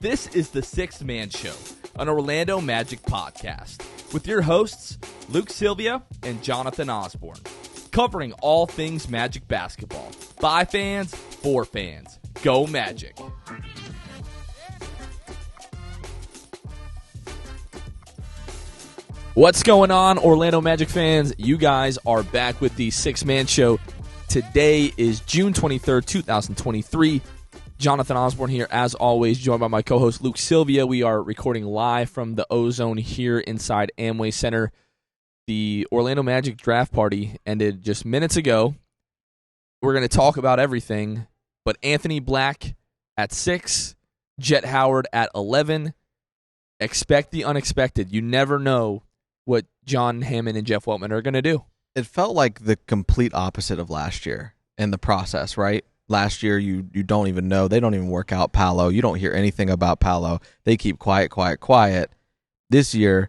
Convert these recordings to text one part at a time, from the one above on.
This is the Sixth Man Show, an Orlando Magic podcast, with your hosts, Luke Sylvia and Jonathan Osborne, covering all things Magic basketball. By fans, for fans. Go Magic. What's going on, Orlando Magic fans? You guys are back with the Sixth Man Show. Today is June 23rd, 2023. Jonathan Osborne here, as always, joined by my co-host Luke Sylvia. We are recording live from the O-Zone here inside Amway Center. The Orlando Magic draft party ended just minutes ago. We're going to talk about everything, but Anthony Black at 6, Jett Howard at 11. Expect the unexpected. You never know what John Hammond and Jeff Weltman are going to do. It felt like the complete opposite of last year in the process, right? Last year, you don't even know. They don't even work out Paolo. You don't hear anything about Paolo. They keep quiet. This year,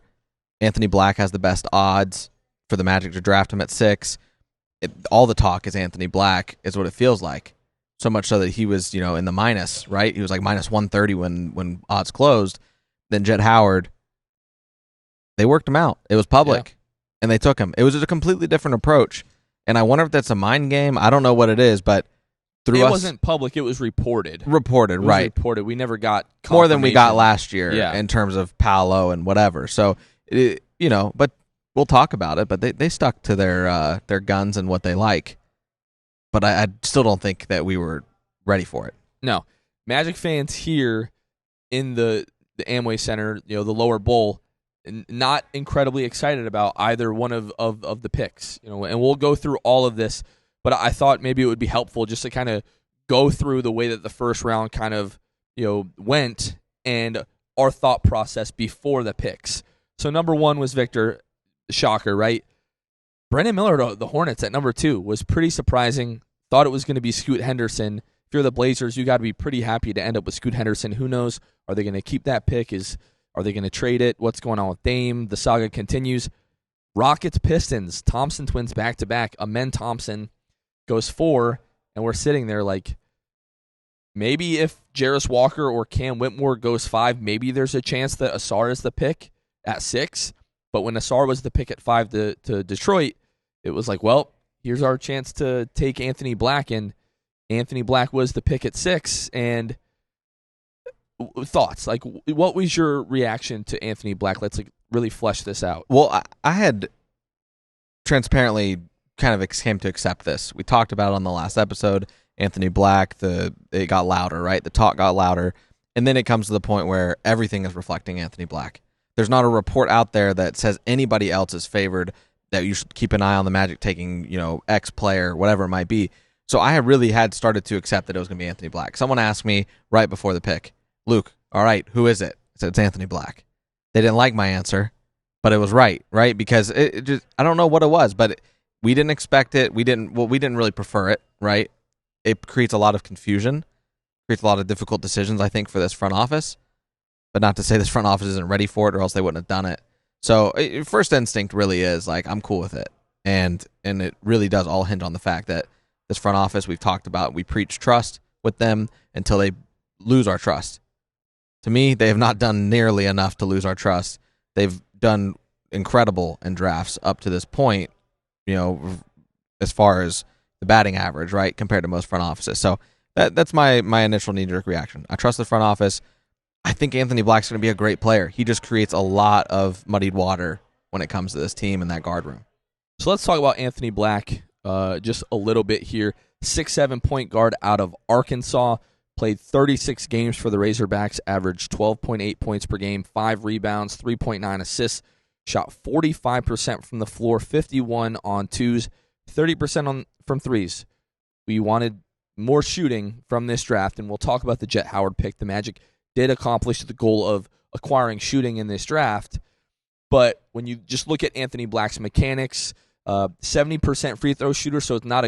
Anthony Black has the best odds for the Magic to draft him at 6. All the talk is Anthony Black is what it feels like. So much so that he was, in the minus, right? He was like minus 130 when odds closed. Then Jett Howard, they worked him out. It was public, and they took him. It was a completely different approach, and I wonder if that's a mind game. I don't know what it is, but it wasn't public. It was reported. Reported. We never got more than we got last year in terms of Paolo and whatever. So, but we'll talk about it. But they stuck to their guns and what they like. But I still don't think that we were ready for it. No. Magic fans here in the Amway Center, the lower bowl, not incredibly excited about either one of the picks. And we'll go through all of this. But I thought maybe it would be helpful just to kind of go through the way that the first round kind of, went and our thought process before the picks. So number 1 was Victor, shocker, right? Brandon Miller, the Hornets at number 2, was pretty surprising. Thought it was going to be Scoot Henderson. If you're the Blazers, you got to be pretty happy to end up with Scoot Henderson. Who knows? Are they going to keep that pick? Are they going to trade it? What's going on with Dame? The saga continues. Rockets, Pistons, Thompson twins back-to-back. Amen Thompson goes 4, and we're sitting there like, maybe if Jarris Walker or Cam Whitmore goes 5, maybe there's a chance that Asar is the pick at 6. But when Asar was the pick at 5 to Detroit, it was like, well, here's our chance to take Anthony Black, and Anthony Black was the pick at 6. And thoughts, like, what was your reaction to Anthony Black? Let's really flesh this out. Well, I had transparently kind of came to accept this. We talked about it on the last episode. Anthony Black, it got louder, right? The talk got louder, and then it comes to the point where everything is reflecting Anthony Black. There's not a report out there that says anybody else is favored, that you should keep an eye on the Magic taking, X player, whatever it might be. So I really had started to accept that it was going to be Anthony Black. Someone asked me right before the pick, Luke, all right, who is it? I said, it's Anthony Black. They didn't like my answer, but it was right? Because it just, I don't know what it was, but we didn't expect it. We didn't really prefer it, right? It creates a lot of confusion, creates a lot of difficult decisions, I think, for this front office. But not to say this front office isn't ready for it, or else they wouldn't have done it. So first instinct really is like, I'm cool with it. And it really does all hinge on the fact that this front office, we've talked about, we preach trust with them until they lose our trust. To me, they have not done nearly enough to lose our trust. They've done incredible in drafts up to this point, as far as the batting average, right, compared to most front offices. So that's my initial knee-jerk reaction. I trust the front office. I think Anthony Black's going to be a great player. He just creates a lot of muddied water when it comes to this team and that guard room. So let's talk about Anthony Black just a little bit here. 6'7" point guard out of Arkansas. Played 36 games for the Razorbacks, averaged 12.8 points per game, 5 rebounds, 3.9 assists. Shot 45% from the floor, 51 on 2s, 30% from 3s. We wanted more shooting from this draft, and we'll talk about the Jett Howard pick. The Magic did accomplish the goal of acquiring shooting in this draft, but when you just look at Anthony Black's mechanics, 70% free throw shooter, so it's not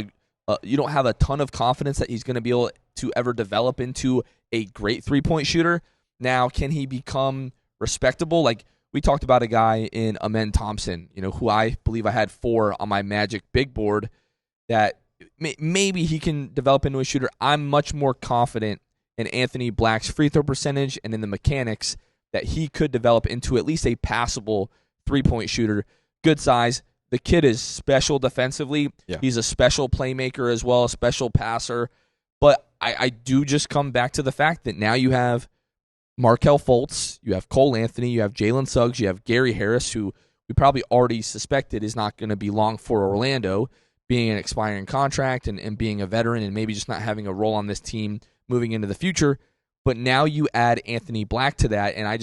you don't have a ton of confidence that he's going to be able to ever develop into a great three-point shooter. Now, can he become respectable? Like, we talked about a guy in Amen Thompson, who I believe I had 4 on my Magic big board, that maybe he can develop into a shooter. I'm much more confident in Anthony Black's free throw percentage and in the mechanics that he could develop into at least a passable three-point shooter. Good size. The kid is special defensively. Yeah. He's a special playmaker as well, a special passer. But I do just come back to the fact that now you have Markelle Fultz, you have Cole Anthony, you have Jalen Suggs, you have Gary Harris, who we probably already suspected is not going to be long for Orlando, being an expiring contract and being a veteran and maybe just not having a role on this team moving into the future. But now you add Anthony Black to that, and I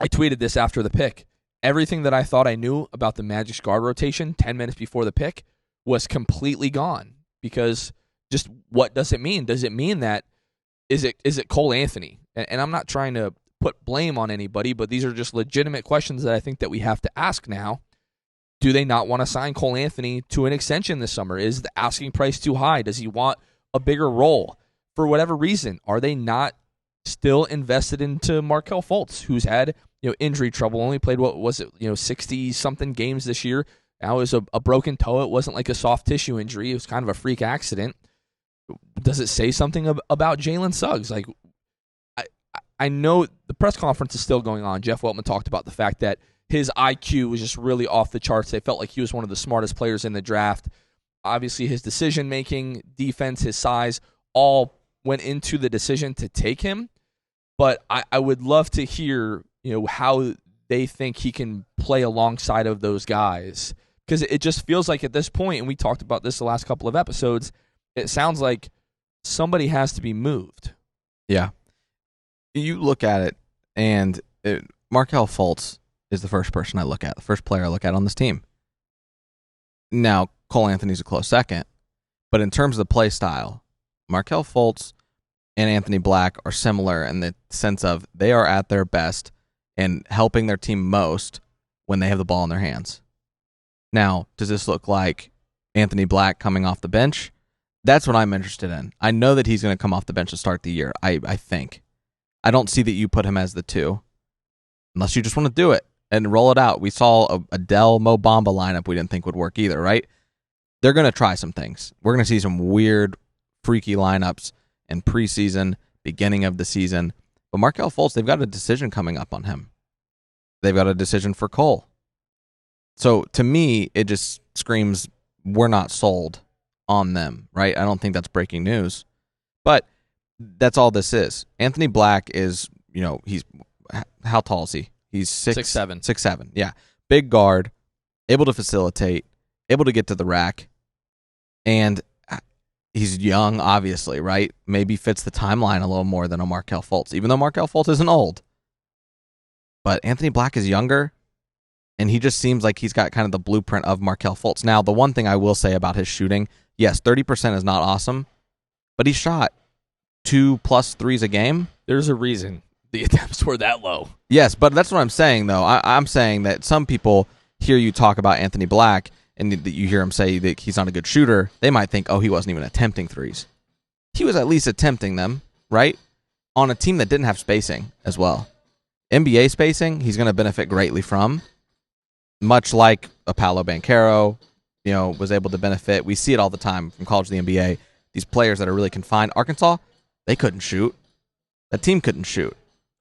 tweeted this after the pick. Everything that I thought I knew about the Magic's guard rotation 10 minutes before the pick was completely gone, because just what does it mean? Does it mean that is it Cole Anthony? And I'm not trying to put blame on anybody, but these are just legitimate questions that I think that we have to ask now. Do they not want to sign Cole Anthony to an extension this summer? Is the asking price too high? Does he want a bigger role? For whatever reason, are they not still invested into Markelle Fultz, who's had injury trouble, only played, 60-something games this year. Now it was a broken toe. It wasn't like a soft tissue injury. It was kind of a freak accident. Does it say something about Jalen Suggs? Like, I know the press conference is still going on. Jeff Weltman talked about the fact that his IQ was just really off the charts. They felt like he was one of the smartest players in the draft. Obviously, his decision-making, defense, his size, all went into the decision to take him. But I would love to hear how they think he can play alongside of those guys. Because it just feels like at this point, and we talked about this the last couple of episodes, it sounds like somebody has to be moved. Yeah. You look at it, and Markelle Fultz is the first person I look at, the first player I look at on this team. Now, Cole Anthony's a close second, but in terms of the play style, Markelle Fultz and Anthony Black are similar in the sense of they are at their best and helping their team most when they have the ball in their hands. Now, does this look like Anthony Black coming off the bench? That's what I'm interested in. I know that he's going to come off the bench to start the year, I think. I don't see that you put him as the 2, unless you just want to do it and roll it out. We saw a Dell Mo Bamba lineup we didn't think would work either, right? They're going to try some things. We're going to see some weird, freaky lineups in preseason, beginning of the season. But Markelle Fultz, they've got a decision coming up on him. They've got a decision for Cole. So to me, it just screams we're not sold on them, right? I don't think that's breaking news. But that's all this is. Anthony Black is, he's, how tall is he? He's 6'7". 6'7", yeah. Big guard, able to facilitate, able to get to the rack, and he's young, obviously, right? Maybe fits the timeline a little more than a Markelle Fultz, even though Markelle Fultz isn't old. But Anthony Black is younger, and he just seems like he's got kind of the blueprint of Markelle Fultz. Now, the one thing I will say about his shooting, yes, 30% is not awesome, but he shot 2+ threes a game. There's a reason the attempts were that low. Yes, but that's what I'm saying, though. I'm saying that some people hear you talk about Anthony Black and that you hear him say that he's not a good shooter. They might think, he wasn't even attempting threes. He was at least attempting them, right? On a team that didn't have spacing as well. NBA spacing, he's going to benefit greatly from, much like a Paolo Banchero, was able to benefit. We see it all the time from college to the NBA. These players that are really confined. Arkansas, they couldn't shoot. That team couldn't shoot.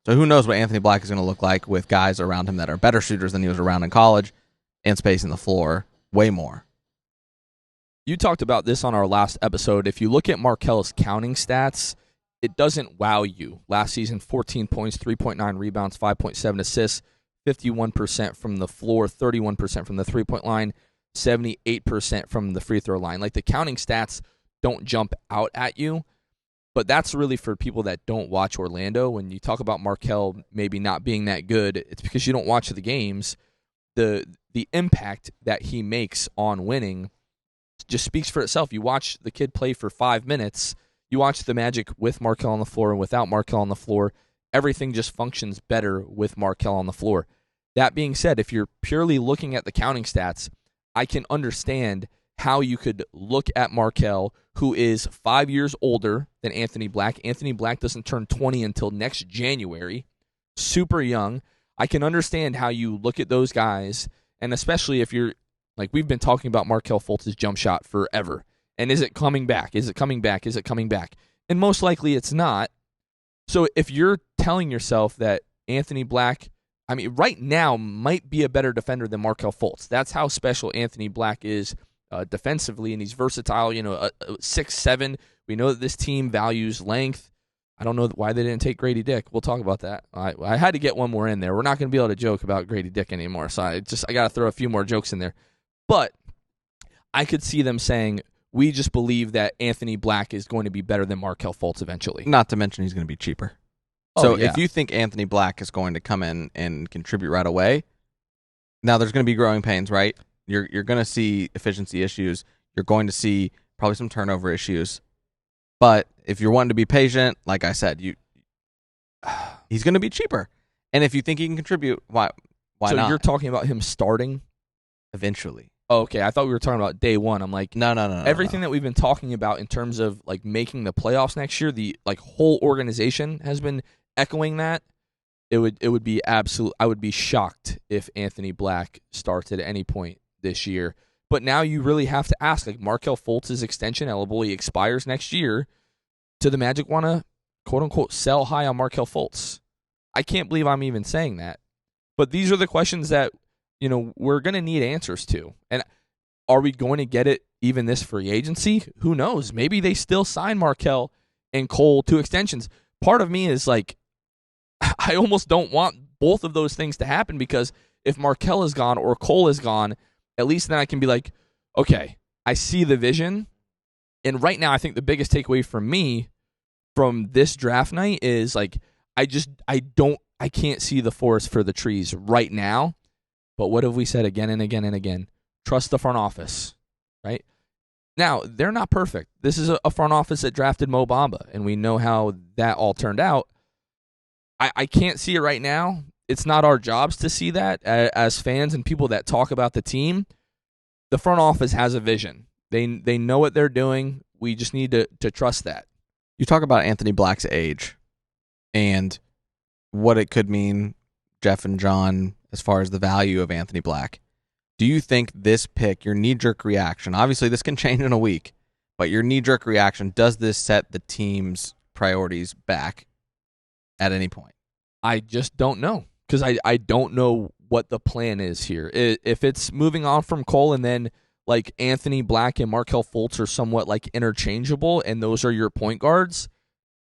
So who knows what Anthony Black is going to look like with guys around him that are better shooters than he was around in college and spacing the floor way more. You talked about this on our last episode. If you look at Markelle's counting stats, it doesn't wow you. Last season, 14 points, 3.9 rebounds, 5.7 assists, 51% from the floor, 31% from the three-point line, 78% from the free throw line. Like, the counting stats don't jump out at you, but that's really for people that don't watch Orlando. When you talk about Markelle maybe not being that good, it's because you don't watch the games. The impact that he makes on winning just speaks for itself. You watch the kid play for 5 minutes, you watch the Magic with Markelle on the floor and without Markelle on the floor, everything just functions better with Markelle on the floor. That being said, if you're purely looking at the counting stats, I can understand how you could look at Markelle, who is 5 years older than Anthony Black. Anthony Black doesn't turn 20 until next January. Super young. I can understand how you look at those guys, and especially if you're, like, we've been talking about Markelle Fultz's jump shot forever. And is it coming back? Is it coming back? Is it coming back? And most likely it's not. So if you're telling yourself that Anthony Black, I mean, right now might be a better defender than Markelle Fultz. That's how special Anthony Black is defensively, and he's versatile. 6'7". We know that this team values length. I don't know why they didn't take Grady Dick. We'll talk about that. I had to get one more in there. We're not going to be able to joke about Grady Dick anymore, so I got to throw a few more jokes in there. But I could see them saying, we just believe that Anthony Black is going to be better than Markelle Fultz eventually. Not to mention he's going to be cheaper. So if you think Anthony Black is going to come in and contribute right away, now there's going to be growing pains, right? You're going to see efficiency issues. You're going to see probably some turnover issues. But if you're wanting to be patient, like I said, he's going to be cheaper. And if you think he can contribute, why not? So you're talking about him starting? Eventually. Oh, okay, I thought we were talking about day one. I'm like, no. Everything that we've been talking about in terms of like making the playoffs next year, the like whole organization has been echoing that. It would be absolute. I would be shocked if Anthony Black starts at any point this year. But now you really have to ask, like, Markelle Fultz's extension eligibility expires next year. Do the Magic want to, quote unquote, sell high on Markelle Fultz? I can't believe I'm even saying that. But these are the questions that we're going to need answers to. And are we going to get it even this free agency? Who knows? Maybe they still sign Markelle and Cole to extensions. Part of me is like, I almost don't want both of those things to happen, because if Markelle is gone or Cole is gone, at least then I can be like, okay, I see the vision. And right now, I think the biggest takeaway for me from this draft night is like, I can't see the forest for the trees right now. But what have we said again and again and again? Trust the front office, right? Now, they're not perfect. This is a front office that drafted Mo Bamba, and we know how that all turned out. I can't see it right now. It's not our jobs to see that as fans and people that talk about the team. The front office has a vision. They know what they're doing. We just need to trust that. You talk about Anthony Black's age and what it could mean, Jeff and John, as far as the value of Anthony Black. Do you think this pick, your knee-jerk reaction, obviously this can change in a week, but your knee-jerk reaction, does this set the team's priorities back at any point? I just don't know, because I don't know what the plan is here. If it's moving on from Cole and then like Anthony Black and Markelle Fultz are somewhat like interchangeable and those are your point guards,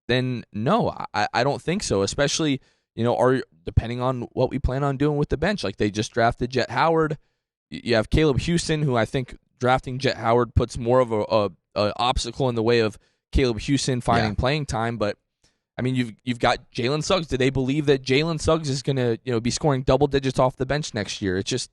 then no, I don't think so, especially depending on what we plan on doing with the bench. Like they just drafted Jett Howard. You have Caleb Houston, who I think drafting Jett Howard puts more of a obstacle in the way of Caleb Houston finding playing time. But I mean, you've got Jalen Suggs. Do they believe that Jalen Suggs is going to be scoring double digits off the bench next year? It's just,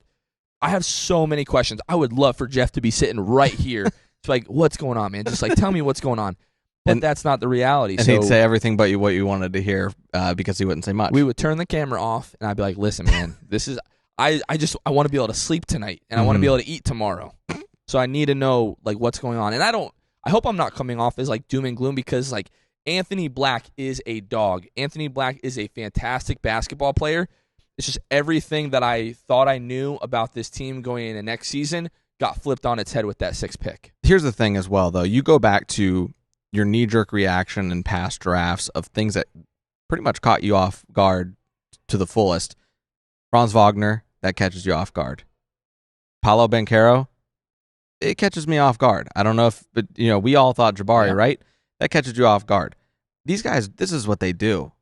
I have so many questions. I would love for Jeff to be sitting right here. It's like, what's going on, man? Just like, tell me what's going on. But that's not the reality. And he'd say everything but what you wanted to hear because he wouldn't say much. We would turn the camera off, and I'd be like, listen, man, this is I want to be able to sleep tonight, and I want to be able to eat tomorrow. So I need to know like what's going on. And I hope I'm not coming off as like doom and gloom, because like Anthony Black is a dog. Anthony Black is a fantastic basketball player. It's just everything that I thought I knew about this team going into next season got flipped on its head with that 6th pick. Here's the thing as well, though. You go back to your knee-jerk reaction in past drafts of things that pretty much caught you off guard to the fullest. Franz Wagner, that catches you off guard. Paolo Banchero, it catches me off guard. I don't know if, but we all thought Jabari, right? That catches you off guard. These guys, this is what they do.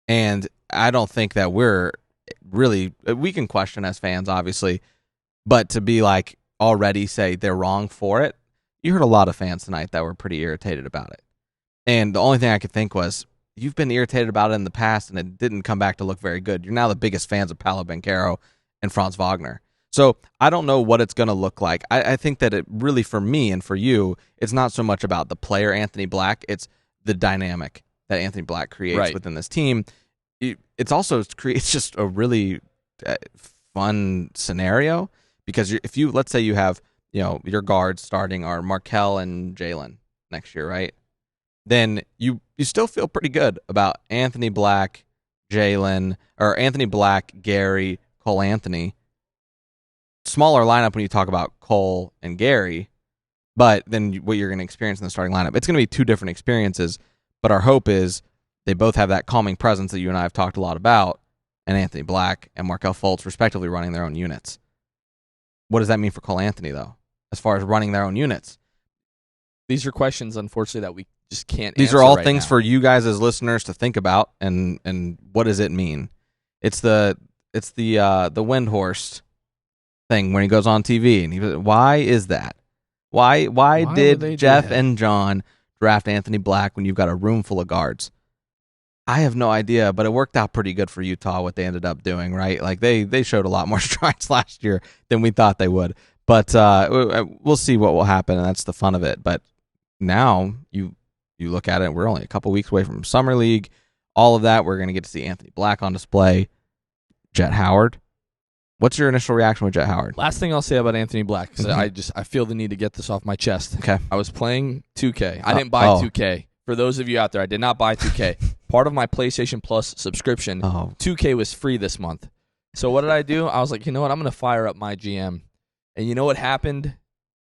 And I don't think that we can question as fans, obviously, but to be like already say they're wrong for it, you heard a lot of fans tonight that were pretty irritated about it. And the only thing I could think was, you've been irritated about it in the past, and it didn't come back to look very good. You're now the biggest fans of Paolo Banchero and Franz Wagner. So I don't know what it's going to look like. I think that it really, for me and for you, it's not so much about the player Anthony Black. It's the dynamic that Anthony Black creates within this team. It's also creates just a really fun scenario, because if you, let's say you have, your guards starting are Markelle and Jalen next year, right? Then you still feel pretty good about Anthony Black, Jalen, or Anthony Black, Gary, Cole Anthony. Smaller lineup when you talk about Cole and Gary, but then what you're going to experience in the starting lineup, it's going to be two different experiences. But our hope is they both have that calming presence that you and I have talked a lot about, and Anthony Black and Markelle Fultz, respectively, running their own units. What does that mean for Cole Anthony, though, as far as running their own units? These are questions, unfortunately, that we just can't These answer are all right things now. for you guys as listeners to think about, and what does it mean? It's the Windhorst thing when he goes on TV, and why is that? Why would they did do Jeff that? and John draft Anthony Black when you've got a room full of guards? I have no idea, but it worked out pretty good for Utah what they ended up doing, right? Like they showed a lot more strides last year than we thought they would. But we'll see what will happen, and that's the fun of it. But now you look at it, we're only a couple weeks away from Summer League. All of that, we're going to get to see Anthony Black on display. Jett Howard. What's your initial reaction with Jett Howard? Last thing I'll say about Anthony Black, because I feel the need to get this off my chest. Okay. I was playing 2K. I didn't buy 2K. For those of you out there, I did not buy 2K. Part of my PlayStation Plus subscription, 2K was free this month. So what did I do? I was like, you know what? I'm going to fire up my GM. And you know what happened?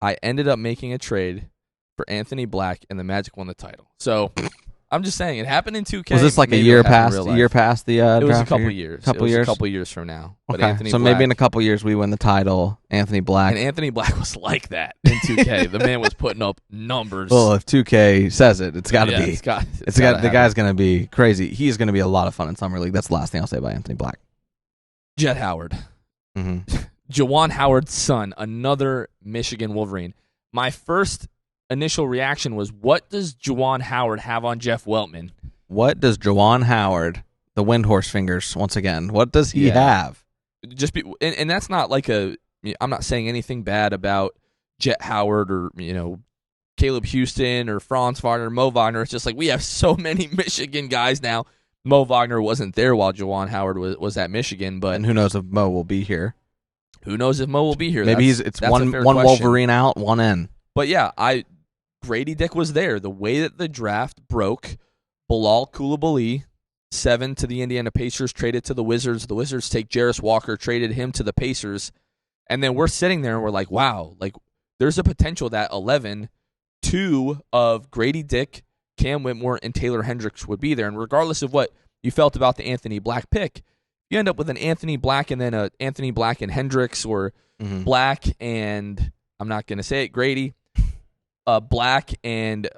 I ended up making a trade for Anthony Black, and the Magic won the title. So I'm just saying, it happened in 2K. Was this like a year past the It was a draft couple year? years. Couple it was years? a couple years from now. But Okay, Anthony so Black, maybe in a couple years we win the title. Anthony Black. and Anthony Black was like that in 2K. The man was putting up numbers. Well, if 2K says it, it's got to be. It's got The guy's going to be crazy. He's going to be a lot of fun in Summer League. That's the last thing I'll say about Anthony Black. Jett Howard. Mm-hmm. Juwan Howard's son, another Michigan Wolverine. My first initial reaction was, what does Juwan Howard have on Jeff Weltman? What does Juwan Howard, the Windhorse fingers, once again, what does he have? And that's not like I'm not saying anything bad about Jett Howard or, Caleb Houston or Franz Wagner, Mo Wagner. It's just like we have so many Michigan guys now. Mo Wagner wasn't there while Juwan Howard was at Michigan, but And who knows if Mo will be here? Who knows if Mo will be here? Maybe it's one Wolverine out, one in. But yeah, Grady Dick was there. The way that the draft broke, Bilal Coulibaly, 7 to the Indiana Pacers, traded to the Wizards. The Wizards take Jarris Walker, traded him to the Pacers. And then we're sitting there and we're like, wow, like there's a potential that 11, 2 of Grady Dick, Cam Whitmore, and Taylor Hendricks would be there. And regardless of what you felt about the Anthony Black pick, you end up with an Anthony Black and then a Anthony Black and Hendricks, or Black and, I'm not going to say it, Grady, Black and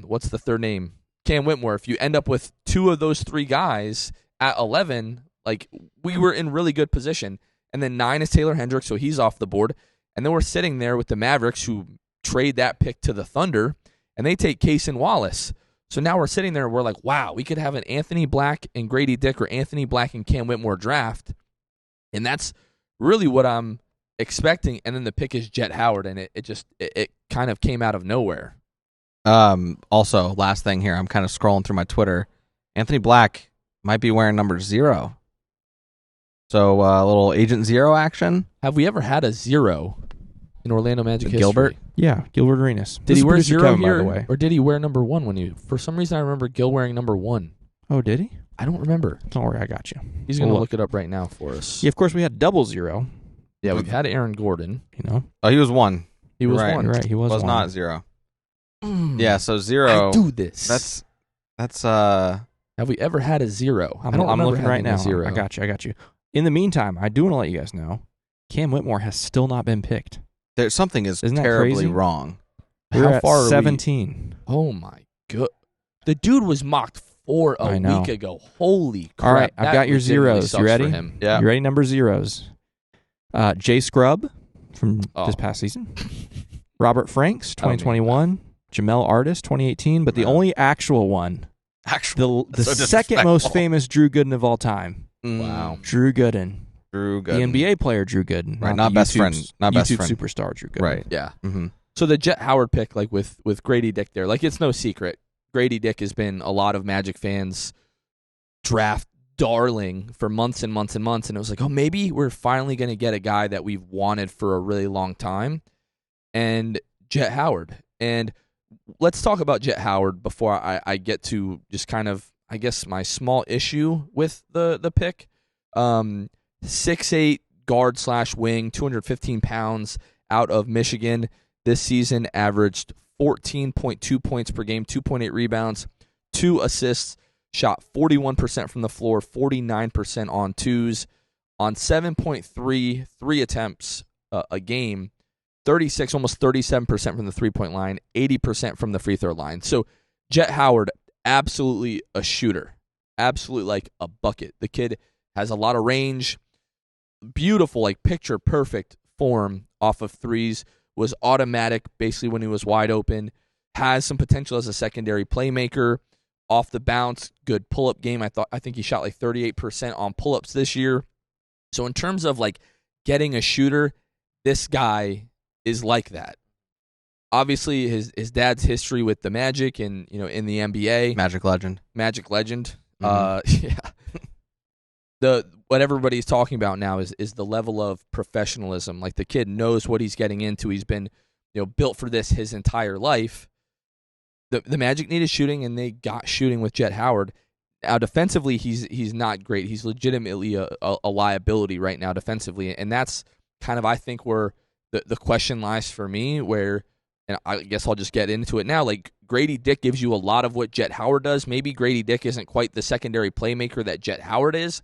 what's the third name? Cam Whitmore. If you end up with 2 of those 3 guys at 11, like we were in really good position. And then 9 is Taylor Hendricks, so he's off the board. And then we're sitting there with the Mavericks, who trade that pick to the Thunder, and they take Cason Wallace. So now we're sitting there and we're like, wow, we could have an Anthony Black and Grady Dick or Anthony Black and Cam Whitmore draft. And that's really what I'm expecting. And then the pick is Jett Howard, and it kind of came out of nowhere. Also, last thing here, I'm kind of scrolling through my Twitter. Anthony Black might be wearing number 0. So a little Agent Zero action. Have we ever had a 0 in Orlando Magic history? Gilbert? Yeah, Gilbert Arenas. Did he wear 0 Kevin, here, by the way? or did he wear number 1 when you? For some reason, I remember Gil wearing number 1. Oh, did he? I don't remember. Don't worry, I got you. He's going to look it up right now for us. Yeah, of course we had 00. Yeah, we've had Aaron Gordon. You know, Oh, he was 1. He was Right. 1. right? He was Was one. not 0. Mm. Yeah, so 0. I do this. That's Have we ever had a 0? I don't I'm remember looking right having a now. 0. I got you. In the meantime, I do want to let you guys know, Cam Whitmore has still not been picked. there's something is Isn't that terribly crazy? wrong. We're How at far are we? 17. Oh my god, the dude was mocked for a I know. week ago. Holy crap! All right, I've That got your legitimately zeros. sucks You ready? for him. Yeah. You ready? Number 0s. Jay Scrubb from Oh. this past season. Robert Franks, I don't need 2021. Jamel Artis, 2018. But the only actual one, Actually, the so second most disrespectful. famous Drew Gooden of all time. Wow. Drew Gooden. Drew The Gooden. NBA player Drew Gooden. Right, the not best YouTube friend. Not best YouTube friend. superstar Drew Gooden. Right. Yeah. Mm-hmm. So the Jett Howard pick, like with Grady Dick there, like it's no secret. Grady Dick has been a lot of Magic fans' draft darling for months and months and months, and it was like, oh, maybe we're finally going to get a guy that we've wanted for a really long time, and Jett Howard. And let's talk about Jett Howard before I get to just kind of, I guess, my small issue with the pick. 6'8", guard/wing, 215 pounds, out of Michigan. This season averaged 14.2 points per game, 2.8 rebounds, 2 assists, shot 41% from the floor, 49% on twos, on 7.3 three attempts a game, 36, almost 37% from the three-point line, 80% from the free throw line. So Jett Howard, absolutely a shooter, absolutely like a bucket. The kid has a lot of range, beautiful, like picture perfect form off of threes, was automatic basically when he was wide open, has some potential as a secondary playmaker. Off the bounce, good pull-up game. I think he shot like 38% on pull-ups this year. So in terms of like getting a shooter, this guy is like that. Obviously, his dad's history with the Magic and in the NBA, Magic legend. Yeah. What everybody's talking about now is the level of professionalism. Like the kid knows what he's getting into. He's been built for this his entire life. The Magic needed shooting, and they got shooting with Jett Howard. Now defensively, he's not great. He's legitimately a liability right now defensively, and that's kind of I think where the question lies for me. Where, and I guess I'll just get into it now. Like Grady Dick gives you a lot of what Jett Howard does. Maybe Grady Dick isn't quite the secondary playmaker that Jett Howard is,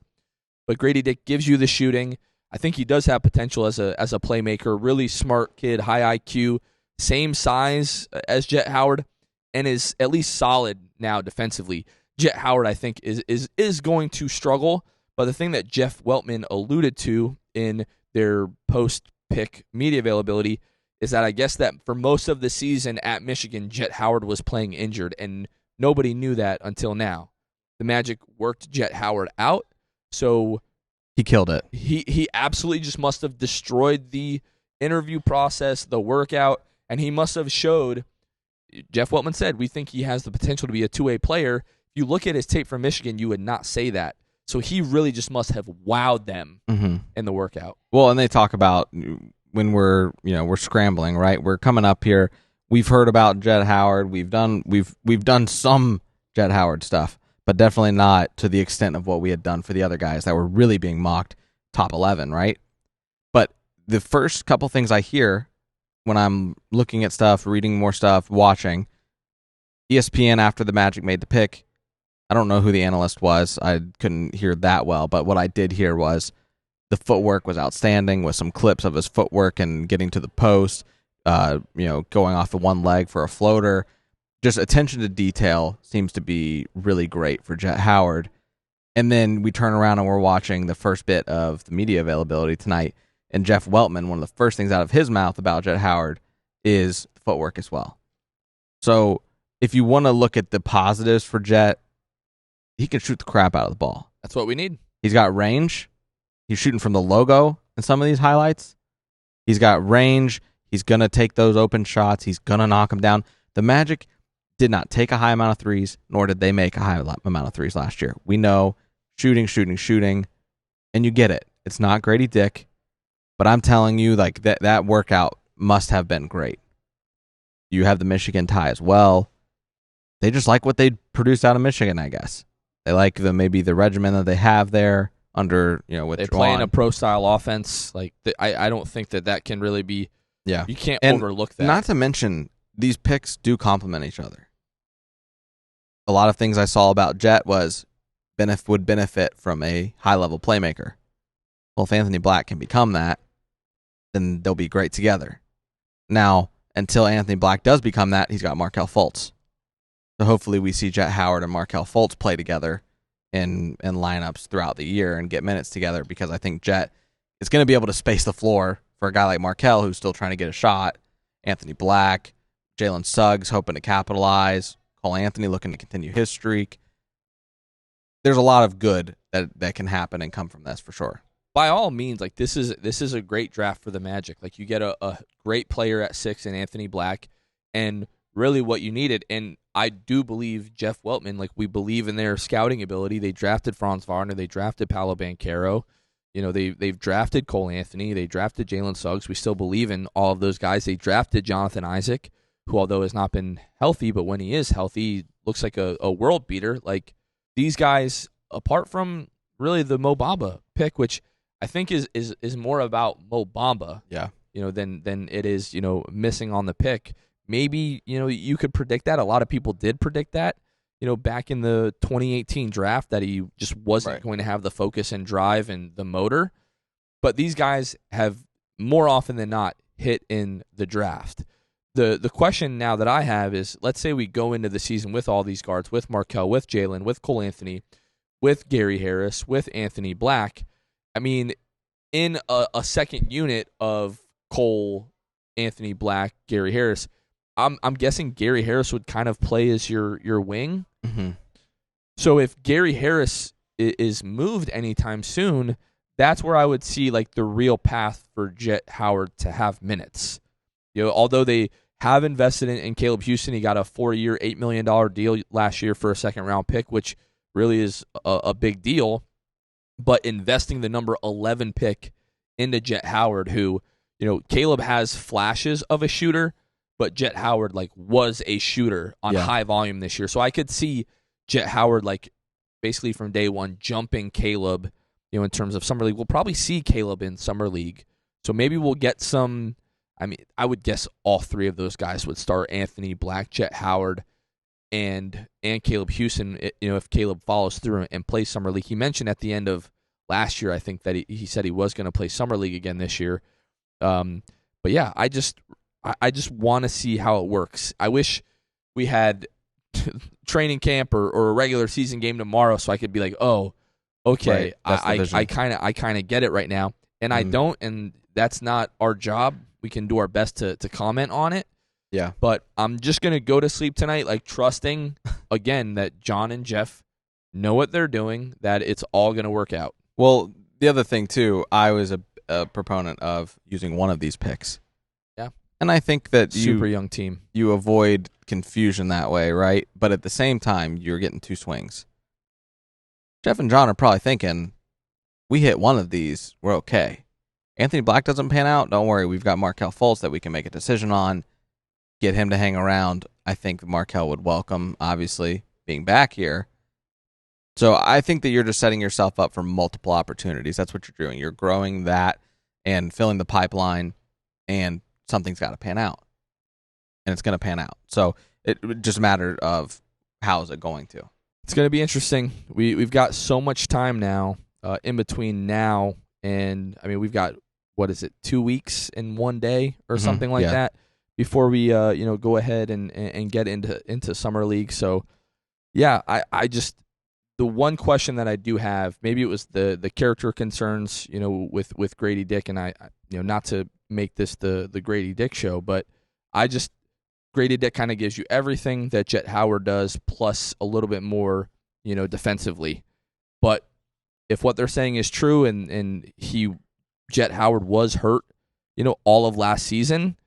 but Grady Dick gives you the shooting. I think he does have potential as a playmaker. Really smart kid, high IQ, same size as Jett Howard, and is at least solid now defensively. Jett Howard, I think, is going to struggle, but the thing that Jeff Weltman alluded to in their post-pick media availability is that I guess that for most of the season at Michigan, Jett Howard was playing injured, and nobody knew that until now. The Magic worked Jett Howard out, so he killed it. He absolutely just must have destroyed the interview process, the workout, and he must have showed. Jeff Weltman said, we think he has the potential to be a two-way player. If you look at his tape from Michigan, you would not say that. So he really just must have wowed them in the workout. Well, and they talk about when we're scrambling, right? We're coming up here. We've heard about Jett Howard. We've done some Jett Howard stuff, but definitely not to the extent of what we had done for the other guys that were really being mocked top 11, right? But the first couple things I hear when I'm looking at stuff, reading more stuff, watching, ESPN after the Magic made the pick, I don't know who the analyst was. I couldn't hear that well, but what I did hear was the footwork was outstanding with some clips of his footwork and getting to the post, going off of one leg for a floater. Just attention to detail seems to be really great for Jett Howard. And then we turn around and we're watching the first bit of the media availability tonight, and Jeff Weltman, one of the first things out of his mouth about Jett Howard is the footwork as well. So if you want to look at the positives for Jett, he can shoot the crap out of the ball. That's what we need. He's got range. He's shooting from the logo in some of these highlights. He's got range. He's going to take those open shots. He's going to knock them down. The Magic did not take a high amount of threes, nor did they make a high amount of threes last year. We know shooting, and you get it. It's not Grady Dick. But I'm telling you, like that workout must have been great. You have the Michigan tie as well. They just like what they produced out of Michigan, I guess. They like maybe the regimen that they have there under with they Juwan. play in a pro style offense. Like I don't think that can really be. Yeah, you can't and overlook that. Not to mention these picks do complement each other. A lot of things I saw about Jett would benefit from a high level playmaker. Well, if Anthony Black can become that, then they'll be great together. Now, until Anthony Black does become that, he's got Markelle Fultz. So hopefully we see Jett Howard and Markelle Fultz play together in lineups throughout the year and get minutes together, because I think Jett is going to be able to space the floor for a guy like Markelle who's still trying to get a shot, Anthony Black, Jalen Suggs hoping to capitalize, Cole Anthony looking to continue his streak. There's a lot of good that can happen and come from this for sure. By all means, like this is a great draft for the Magic. Like you get a great player at 6 in Anthony Black, and really what you needed. And I do believe Jeff Weltman, like we believe in their scouting ability. They drafted Franz Wagner, they drafted Paolo Banchero, they've drafted Cole Anthony, they drafted Jalen Suggs. We still believe in all of those guys. They drafted Jonathan Isaac, who although has not been healthy, but when he is healthy, looks like a world beater. Like these guys, apart from really the Mo Bamba pick, which I think is more about Mo Bamba, than it is, missing on the pick. Maybe, you could predict that. A lot of people did predict that. back in the 2018 draft that he just wasn't going to have the focus and drive and the motor. But these guys have more often than not hit in the draft. The question now that I have is, let's say we go into the season with all these guards, with Markelle, with Jalen, with Cole Anthony, with Gary Harris, with Anthony Black. I mean, in a second unit of Cole, Anthony Black, Gary Harris, I'm guessing Gary Harris would kind of play as your wing. Mm-hmm. So if Gary Harris is moved anytime soon, that's where I would see like the real path for Jett Howard to have minutes. Although they have invested in Caleb Houston, he got a 4-year, $8 million deal last year for a second-round pick, which really is a big deal. But investing the number 11 pick into Jett Howard, who, Caleb has flashes of a shooter, but Jett Howard was a shooter on high volume this year. So I could see Jett Howard basically from day one jumping Caleb, in terms of Summer League. We'll probably see Caleb in Summer League. So maybe we'll get some. I mean, I would guess all three of those guys would start: Anthony Black, Jett Howard, and Caleb Houston. If Caleb follows through and plays Summer League. He mentioned at the end of last year, I think, that he said he was going to play Summer League again this year. But yeah, I just want to see how it works. I wish we had training camp or a regular season game tomorrow, so I could be like, oh, okay, right. I kind of get it right now, and I don't, and that's not our job. We can do our best to comment on it. Yeah. But I'm just going to go to sleep tonight trusting, again, that John and Jeff know what they're doing, that it's all going to work out. Well, the other thing, too, I was a proponent of using one of these picks. Yeah. And I think that super young team. You avoid confusion that way, right? But at the same time, you're getting two swings. Jeff and John are probably thinking, we hit one of these, we're okay. Anthony Black doesn't pan out, don't worry. We've got Markelle Fultz that we can make a decision on, get him to hang around. I think Markelle would welcome, obviously, being back here. So I think that you're just setting yourself up for multiple opportunities. That's what you're doing. You're growing that and filling the pipeline, and something's got to pan out. And it's going to pan out. So it just a matter of how is it going to. It's going to be interesting. We've got so much time now in between now and, we've got, 2 weeks and 1 day or something like that before we, go ahead and get into Summer League. So, yeah, I just, the one question that I do have, maybe it was the character concerns, with Grady Dick, and I not to make this the Grady Dick show, but Grady Dick kind of gives you everything that Jett Howard does, plus a little bit more, defensively. But if what they're saying is true, and Jett Howard was hurt, all of last season,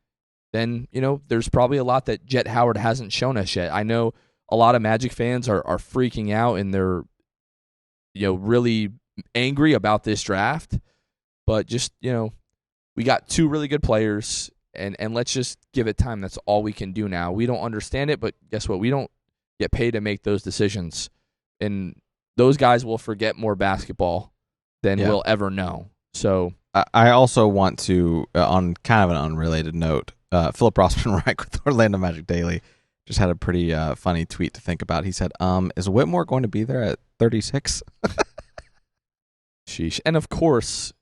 then, there's probably a lot that Jett Howard hasn't shown us yet. I know a lot of Magic fans are freaking out, and they're, really angry about this draft. But just, we got two really good players, and let's just give it time. That's all we can do now. We don't understand it, but guess what? We don't get paid to make those decisions. And those guys will forget more basketball than we'll ever know. So I also want to, on kind of an unrelated note, Philip Rossman-Reich with Orlando Magic Daily just had a pretty funny tweet to think about. He said, is Whitmore going to be there at 36? Sheesh. And of course,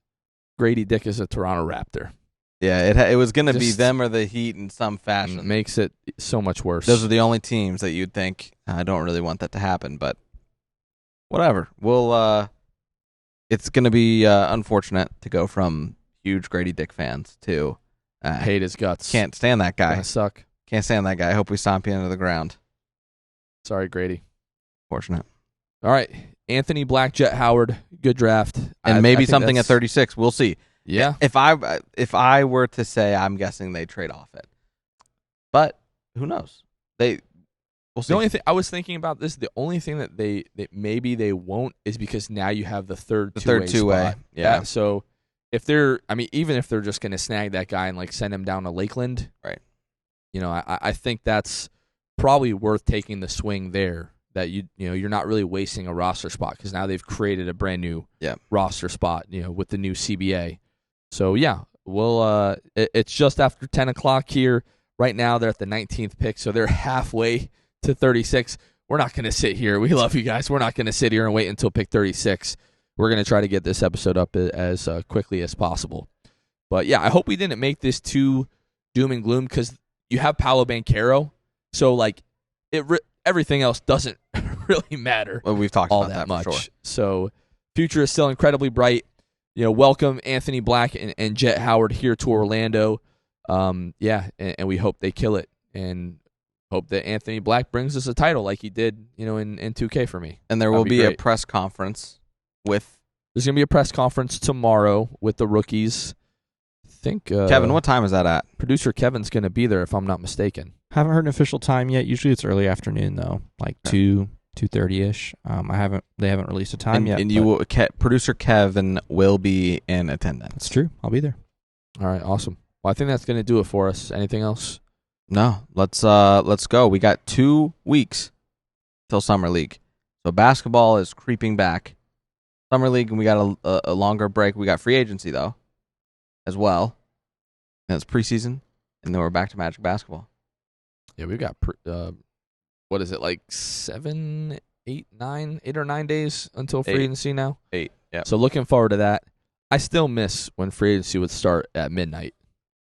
Grady Dick is a Toronto Raptor. Yeah, it was going to be them or the Heat in some fashion. Makes it so much worse. Those are the only teams that you'd think, I don't really want that to happen, but whatever. It's going to be unfortunate to go from huge Grady Dick fans to hate his guts. Can't stand that guy. Gonna suck. Can't stand that guy. I hope we stomp you into the ground. Sorry, Grady. Fortunate. All right. Anthony Black, Jett Howard, good draft. And maybe something at 36. We'll see. Yeah. If I were to say, I'm guessing they trade off it. But who knows? We'll see. The only thing I was thinking about this, the only thing that maybe they won't is because now you have the third two-way. Yeah. So if they're, even if they're just going to snag that guy and send him down to Lakeland, right? I think that's probably worth taking the swing there. That you're not really wasting a roster spot because now they've created a brand new roster spot, with the new CBA. So yeah, it's just after 10 o'clock here. Right now they're at the 19th pick, so they're halfway to 36. we're not going to sit here. We love you guys. We're not going to sit here and wait until pick 36. We're going to try to get this episode up as quickly as possible. But yeah, I hope we didn't make this too doom and gloom because you have Paolo Banchero, so like everything else doesn't really matter. Well, we've talked all about that much. for sure. So future is still incredibly bright. Welcome Anthony Black and Jett Howard here to Orlando. And we hope they kill it, and hope that Anthony Black brings us a title like he did, in 2K for me. And there will be a press conference with. There's gonna be a press conference tomorrow with the rookies. I think Kevin, what time is that at? Producer Kevin's gonna be there if I'm not mistaken. Haven't heard an official time yet. Usually it's early afternoon though, like 2:30ish. They haven't released a time yet. And producer Kevin will be in attendance. That's true. I'll be there. All right, awesome. Well, I think that's gonna do it for us. Anything else? No, let's go. We got 2 weeks till Summer League, so basketball is creeping back. Summer League, and we got a longer break. We got free agency though, as well. And it's preseason, and then we're back to Magic basketball. Yeah, we've got what is it, like 8 or 9 days until free agency now? 8. Yeah. So looking forward to that. I still miss when free agency would start at midnight.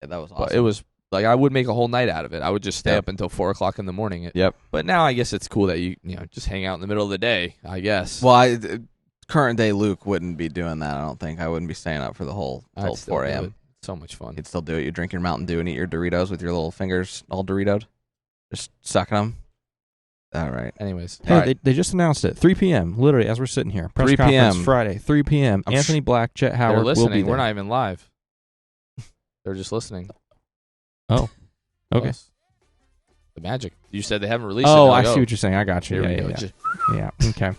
Yeah, that was awesome. But it was like I would make a whole night out of it. I would just stay up until 4:00 in the morning. Yep. But now I guess it's cool that you just hang out in the middle of the day. I guess. Well, current day Luke wouldn't be doing that. I don't think. I wouldn't be staying up for the whole till 4 a.m. So much fun. You'd still do it. You drink your Mountain Dew and eat your Doritos with your little fingers all Doritoed, just sucking them. All right. Anyways, hey, all right. they just announced it. 3 p.m. Literally, as we're sitting here. Press 3 conference p.m. Friday, 3 p.m. Anthony Black, Jett Howard They're listening. will be there. We're not even live. They're just listening. Oh, okay. Yes. The Magic. You said they haven't released it. Oh, I see what you're saying. I got you. Here we go. Yeah. Okay.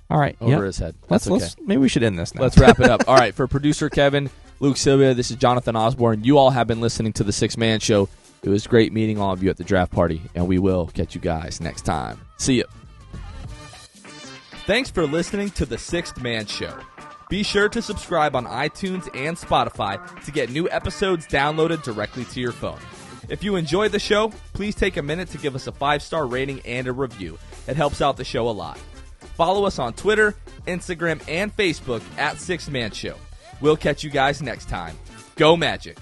All right. Over his head. That's okay. Maybe we should end this now. Let's wrap it up. All right. For producer Kevin, Luke Sylvia, this is Jonathan Osborne. You all have been listening to the Sixth Man Show. It was great meeting all of you at the draft party, and we will catch you guys next time. See ya. Thanks for listening to the Sixth Man Show. Be sure to subscribe on iTunes and Spotify to get new episodes downloaded directly to your phone. If you enjoyed the show, please take a minute to give us a 5-star rating and a review. It helps out the show a lot. Follow us on Twitter, Instagram, and Facebook at Sixth Man Show. We'll catch you guys next time. Go Magic!